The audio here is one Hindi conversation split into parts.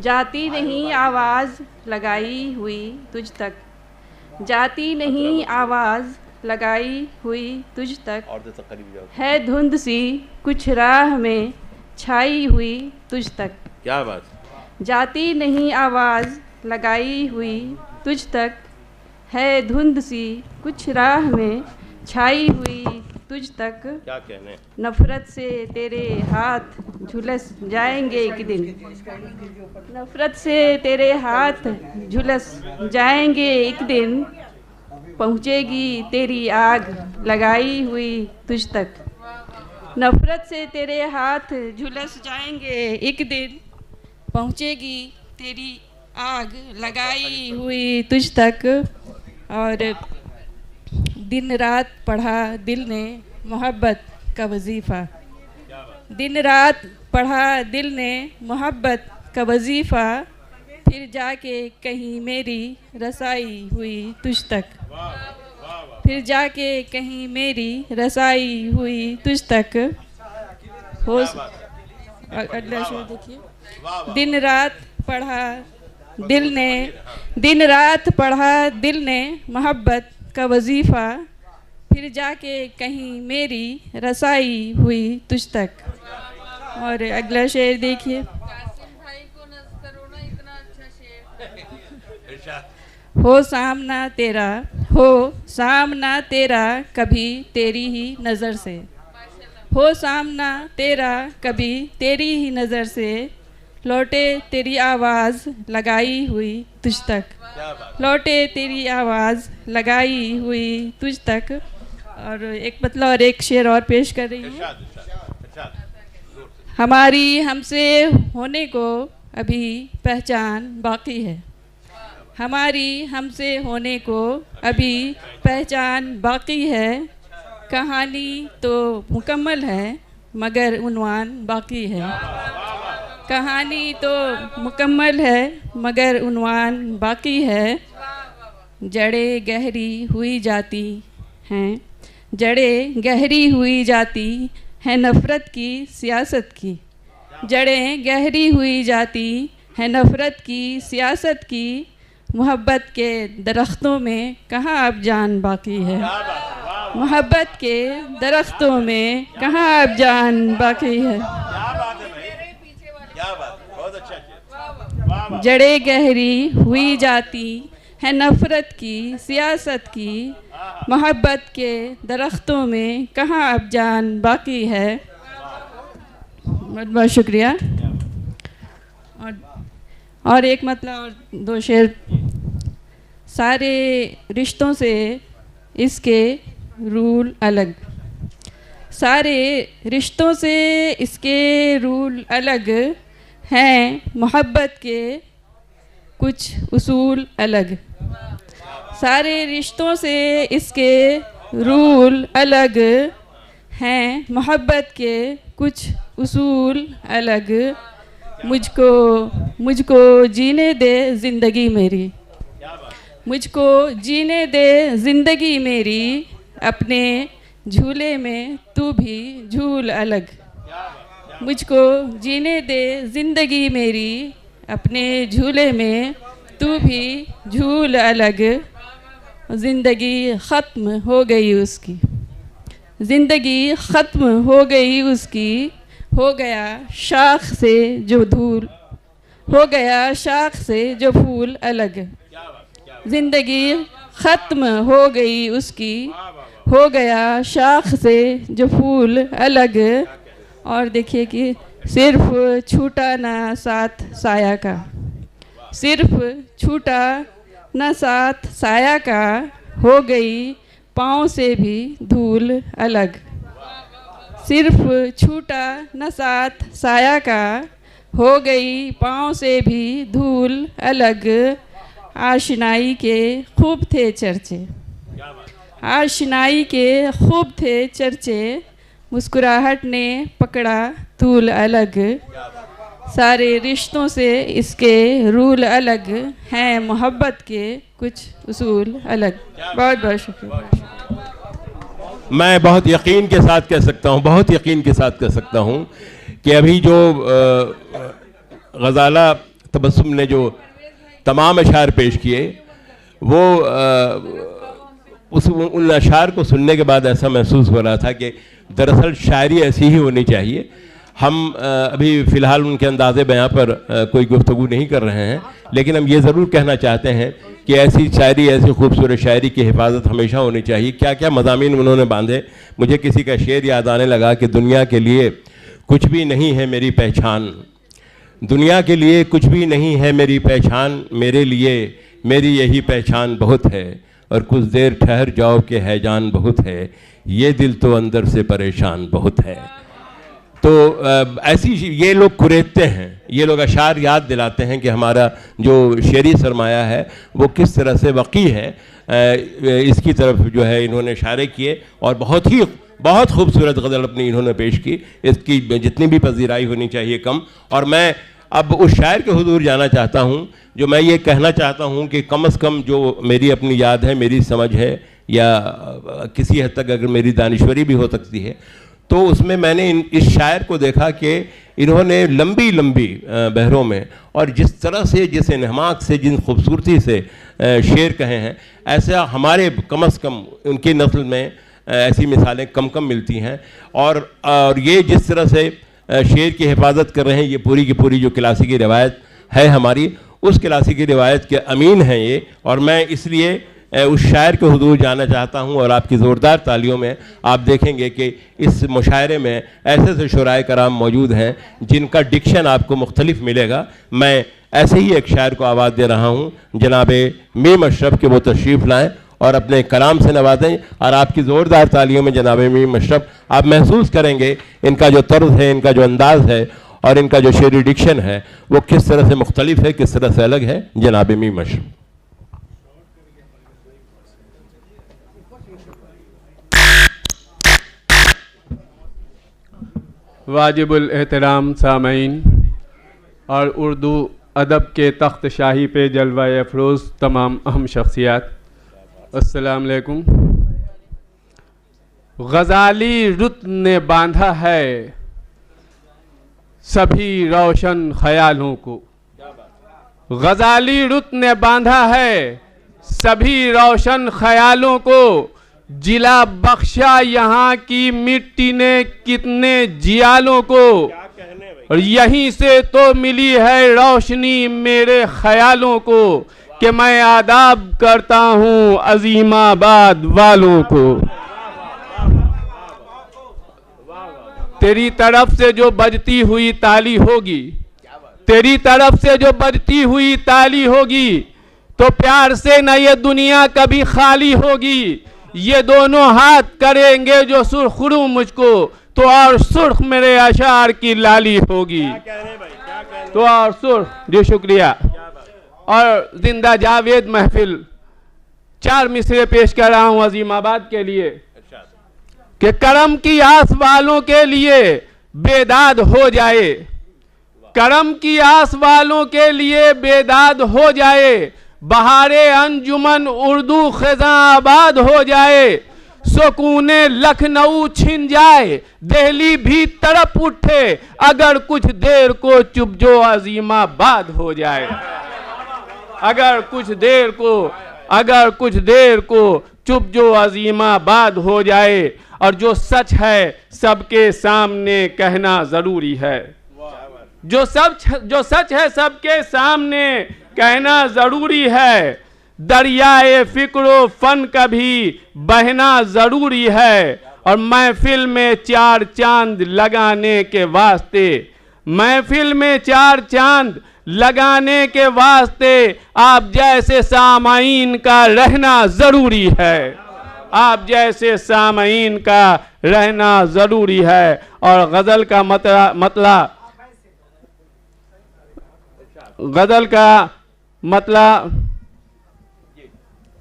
जाती नहीं आवाज़ लगाई हुई तुझ तक, जाती नहीं आवाज़ लगाई हुई तुझ तक, और तो करीब जाओ। है धुंध सी कुछ राह में छाई हुई तुझ तक। क्या बात। जाती नहीं आवाज़ लगाई हुई तुझ तक, है धुंध सी कुछ राह में छाई हुई तुझ तक। क्या कहने। नफ़रत से तेरे हाथ झुलस जाएंगे एक दिन, नफ़रत से तेरे हाथ झुलस जाएंगे एक दिन, पहुँचेगी तेरी आग लगाई हुई तुझ तक। नफ़रत से तेरे हाथ झुलस जाएंगे एक दिन, पहुँचेगी तेरी आग लगाई हुई तुझ तक। और दिन रात पढ़ा दिल ने मोहब्बत का वजीफ़ा, दिन रात पढ़ा दिल ने मोहब्बत का वजीफ़ा, फिर जाके कहीं मेरी रसाई हुई तुझ तक, फिर जाके कहीं मेरी रसाई हुई तुझ तक। हो अगला शेर देखिए। दिन रात पढ़ा दिल ने, दिन रात पढ़ा दिल ने मोहब्बत का वजीफ़ा, फिर जाके कहीं मेरी रसाई हुई तुझ तक। और अगला शेर देखिए। हो सामना तेरा, हो सामना तेरा कभी तेरी ही नज़र से, हो सामना तेरा कभी तेरी ही नज़र से, लौटे तेरी आवाज़ लगाई हुई तुझ तक, लौटे तेरी आवाज़ लगाई हुई तुझ तक। और एक मतलब और एक शेर और पेश कर रही हूँ। हमारी हमसे होने को अभी पहचान बाकी है, हमारी हमसे होने को अभी पहचान बाकी है, कहानी तो मुकम्मल है मगर उन्वान बाकी है, कहानी तो मुकम्मल है मगर उन्वान बाकी है। जड़ें गहरी हुई जाती हैं, जड़ें गहरी हुई जाती हैं नफ़रत की सियासत की, जड़ें गहरी हुई जाती हैं नफ़रत की सियासत की, मोहब्बत के दरख्तों में कहाँ अब जान बाकी है, मोहब्बत के दरख्तों में कहाँ अब जान बाकी है। जड़ें गहरी हुई जाती हैं नफ़रत की सियासत की, मोहब्बत के दरख्तों में कहाँ अब जान बाकी है। बहुत बहुत शुक्रिया। और एक मतलब और दो शेर। सारे रिश्तों से इसके रूल अलग, सारे रिश्तों से इसके रूल अलग हैं, मोहब्बत के कुछ उसूल अलग, सारे रिश्तों से इसके रूल अलग हैं, मोहब्बत के कुछ उसूल अलग, मुझको मुझको जीने दे ज़िंदगी मेरी, मुझको जीने दे ज़िंदगी मेरी, अपने झूले में तू भी झूल अलग, मुझको जीने दे ज़िंदगी मेरी, अपने झूले में तू भी झूल अलग। ज़िंदगी ख़त्म हो गई उसकी, ज़िंदगी ख़त्म हो गई उसकी, हो गया शाख से जो धूल, हो गया शाख से जो फूल अलग, ज़िंदगी ख़त्म हो गई उसकी, हो गया शाख से जो फूल अलग। और देखिए कि सिर्फ छूटा ना साथ साया का, सिर्फ छूटा न साथ साया का, हो गई पाँव से भी धूल अलग, सिर्फ छूटा न साथ साया का, हो गई पाँव से भी धूल अलग। आशनाई के खूब थे चर्चे, आशनाई के खूब थे चर्चे, मुस्कुराहट ने पकड़ा तूल अलग, सारे रिश्तों से इसके रूल अलग हैं, मोहब्बत के कुछ उसूल अलग। बहुत बहुत शुक्रिया। मैं बहुत यकीन के साथ कह सकता हूँ, बहुत यकीन के साथ कह सकता हूँ कि अभी जो गज़ाला तबस्सुम ने जो तमाम अशार पेश किए, वो उन अशार को सुनने के बाद ऐसा महसूस हो रहा था कि दरअसल शायरी ऐसी ही होनी चाहिए। हम अभी फ़िलहाल उनके अंदाज़े बयां पर कोई गुफ्तगू नहीं कर रहे हैं, लेकिन हम ये ज़रूर कहना चाहते हैं कि ऐसी शायरी, ऐसी खूबसूरत शायरी की हिफाजत हमेशा होनी चाहिए। क्या क्या मज़ामीन उन्होंने बांधे। मुझे किसी का शेर याद आने लगा कि दुनिया के लिए कुछ भी नहीं है मेरी पहचान, दुनिया के लिए कुछ भी नहीं है मेरी पहचान, मेरे लिए मेरी यही पहचान बहुत है, और कुछ देर ठहर जाओ कि हैजान बहुत है, ये दिल तो अंदर से परेशान बहुत है। तो ऐसी ये लोग कुरेदते हैं, ये लोग अशार याद दिलाते हैं कि हमारा जो शेरी सरमाया है वो किस तरह से वक़ी है। इसकी तरफ जो है इन्होंने इशारे किए, और बहुत खूबसूरत गज़ल अपनी इन्होंने पेश की। इसकी जितनी भी पजीराई होनी चाहिए कम। और मैं अब उस शायर के हुजूर जाना चाहता हूँ जो मैं ये कहना चाहता हूँ कि कम से कम जो मेरी अपनी याद है, मेरी समझ है, या किसी हद तक अगर मेरी दानिश्वरी भी हो सकती है, तो उसमें मैंने इस शायर को देखा कि इन्होंने लंबी लंबी बहरों में और जिस तरह से, जिस इन्हमाक से, जिन खूबसूरती से शेर कहे हैं, ऐसा हमारे कम से कम उनकी नस्ल में ऐसी मिसालें कम कम मिलती हैं। और ये जिस तरह से शेर की हिफाजत कर रहे हैं, ये पूरी की पूरी जो क्लासिकी रिवायत है हमारी, उस क्लासिकी रिवायत के अमीन हैं ये। और मैं इसलिए उस शायर के हुजूर जाना चाहता हूँ, और आपकी ज़ोरदार तालियों में आप देखेंगे कि इस मुशायरे में ऐसे से शुराए कराम मौजूद हैं जिनका डिक्शन आपको मुख्तलिफ मिलेगा। मैं ऐसे ही एक शायर को आवाज़ दे रहा हूँ, जनाब मीम अशरफ के, वो तशरीफ़ लाएँ और अपने कलाम से नवाजें। और आपकी ज़ोरदार तालियों में जनाब मीम अशरफ, आप महसूस करेंगे इनका जो तर्ज है, इनका जो अंदाज़ है, और इनका जो शेरी डिक्शन है वो किस तरह से मुख्तलिफ है, किस तरह से अलग है। जनाब मीम अशरफ। वाजिबुल एहतराम सामईन और उर्दू अदब के तख्त शाही पे जलवा अफरोज़ तमाम अहम शख्सियात, अस्सलाम वालेकुम। गज़ाली रुत ने बांधा है सभी रोशन ख्यालों को, गज़ाली रुत ने बांधा है सभी रोशन ख्यालों को, जिला बख्शा यहाँ की मिट्टी ने कितने जियालों को, और यहीं से तो मिली है रोशनी मेरे ख्यालों को, कि मैं आदाब करता हूँ अजीमाबाद वालों को। तेरी तरफ से जो बजती हुई ताली होगी, तेरी तरफ से जो बजती हुई ताली होगी, तो प्यार से न ये दुनिया कभी खाली होगी। ये दोनों हाथ करेंगे जो सुरखरू मुझको, तो और सुर्ख मेरे अशार की लाली होगी। तो और सुर्ख, जी शुक्रिया। और जिंदा जावेद महफिल 4 मिसरे पेश कर रहा हूँ अजीमाबाद के लिए, कि करम की आस वालों के लिए बेदाद हो जाए, करम की आस वालों के लिए बेदाद हो जाए, बहारे अंजुमन उर्दू खिज़ां आबाद हो जाए, सुकूने लखनऊ छिन जाए, दिल्ली भी तड़प उठे, अगर कुछ देर को चुप जो अजीमाबाद हो जाए, अगर कुछ देर को चुप जो अजीमाबाद हो जाए। और जो सच है सबके सामने कहना जरूरी है, जो सच है सबके सामने कहना जरूरी है, दरियाए फिक्रो फन कभी बहना जरूरी है, और महफिल में 4 चांद लगाने के वास्ते, महफिल में 4 चांद लगाने के वास्ते आप जैसे सामाईन का रहना जरूरी है, आप जैसे सामाईन का रहना जरूरी है। और गजल का मतलब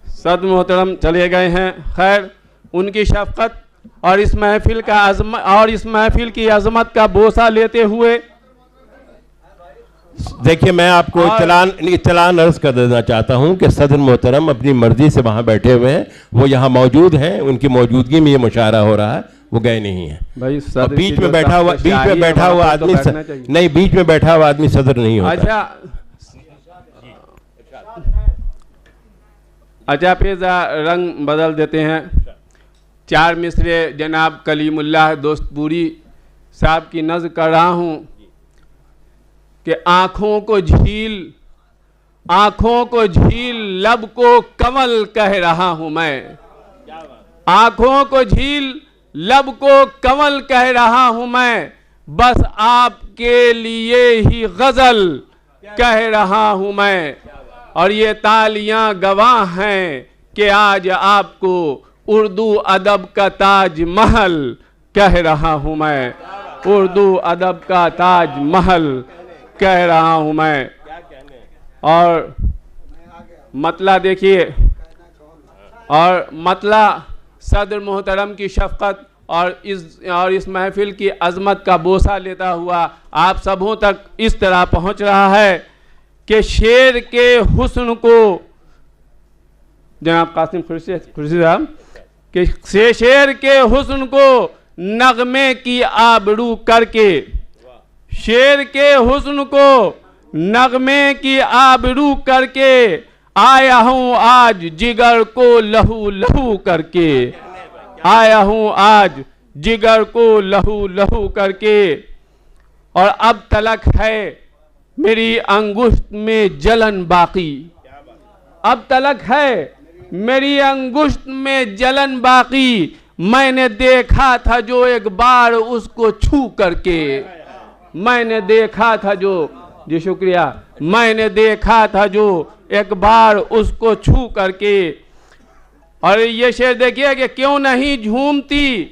सद मोहतरम चले गए हैं, खैर उनकी शफकत और इस महफिल की अजमत का बोसा लेते हुए, देखिए मैं आपको इत्तलान अर्ज कर देना चाहता हूं कि सदर मोहतरम अपनी मर्जी से वहां बैठे हुए हैं, वो यहाँ मौजूद हैं, उनकी मौजूदगी में ये मुशायरा हो रहा है, वो गए नहीं है। भाई बीच में बैठा हुआ आदमी नहीं, बीच में बैठा हुआ आदमी सदर नहीं होता। अच्छा अच्छा फिर रंग बदल देते हैं। चार मिसरे जनाब कलीमुल्लाह दोस्तपुरी साहब की नज़्म कर रहा हूँ कि आँखों को झील लब को कमल कह रहा हूँ मैं। आँखों को झील लब को कमल कह रहा हूँ मैं, बस आपके लिए ही गज़ल कह रहा हूँ मैं। और ये तालियां गवाह हैं कि आज आपको उर्दू अदब का ताज महल कह रहा हूँ मैं। उर्दू अदब का ताज महल कह रहा हूँ मैं। और मतला देखिए, और मतला सदर मोहतरम की शफ़क़त और इस महफिल की अज़मत का बोसा लेता हुआ आप सबों तक इस तरह पहुँच रहा है कि शेर के हुस्न को, जनाब कासिम खुर्शी साहब, कि शेर के हुस्न को नगमे की आबरू करके, शेर के हुस्न को नगमे की आबरू करके आया हूँ आज जिगर को लहू लहू करके, आया हूँ आज जिगर को लहू लहू करके। और अब तलक है मेरी अंगुष्ठ में जलन बाकी, अब तलक है मेरी अंगुष्ठ में जलन बाकी। मैंने देखा था जो एक बार उसको छू करके, मैंने देखा था जो, जी शुक्रिया, मैंने देखा था जो एक बार उसको छू करके। और ये शेर देखिए कि क्यों नहीं झूमती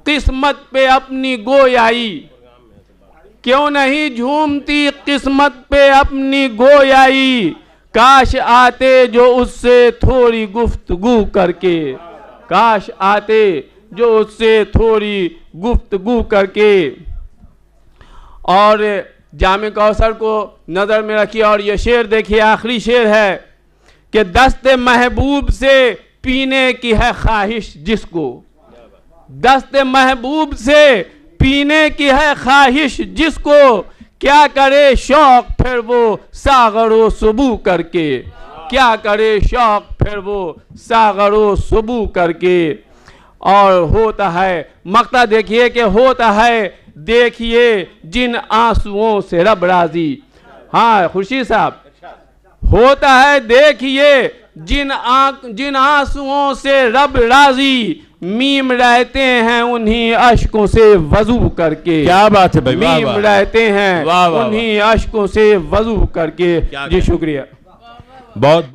किस्मत पे अपनी गोयाई, क्यों नहीं झूमती किस्मत पे अपनी गोयाई, काश आते जो उससे थोड़ी गुफ्तगू करके, काश आते जो उससे थोड़ी गुफ्तगू करके। और जामे कौसर को नज़र में रखिए और ये शेर देखिए, आखिरी शेर है कि दस्ते महबूब से पीने की है ख्वाहिश जिसको, दस्ते महबूब से पीने की है ख्वाहिश जिसको, क्या करे शौक फिर वो सागरो सुबू करके, क्या करे शौक फिर वो सागरो सुबू करके। और होता है मक्ता देखिए कि होता है देखिए जिन आंसुओं से रब राजी। हाँ खुर्शीद साहब, होता है देखिए जिन आंसुओं से रब राजी, मीम रहते हैं उन्हीं अश्कों से वजू करके। क्या बात है भाई, मीम रहते हैं उन्हीं अश्कों से वजू करके। जी शुक्रिया। बहुत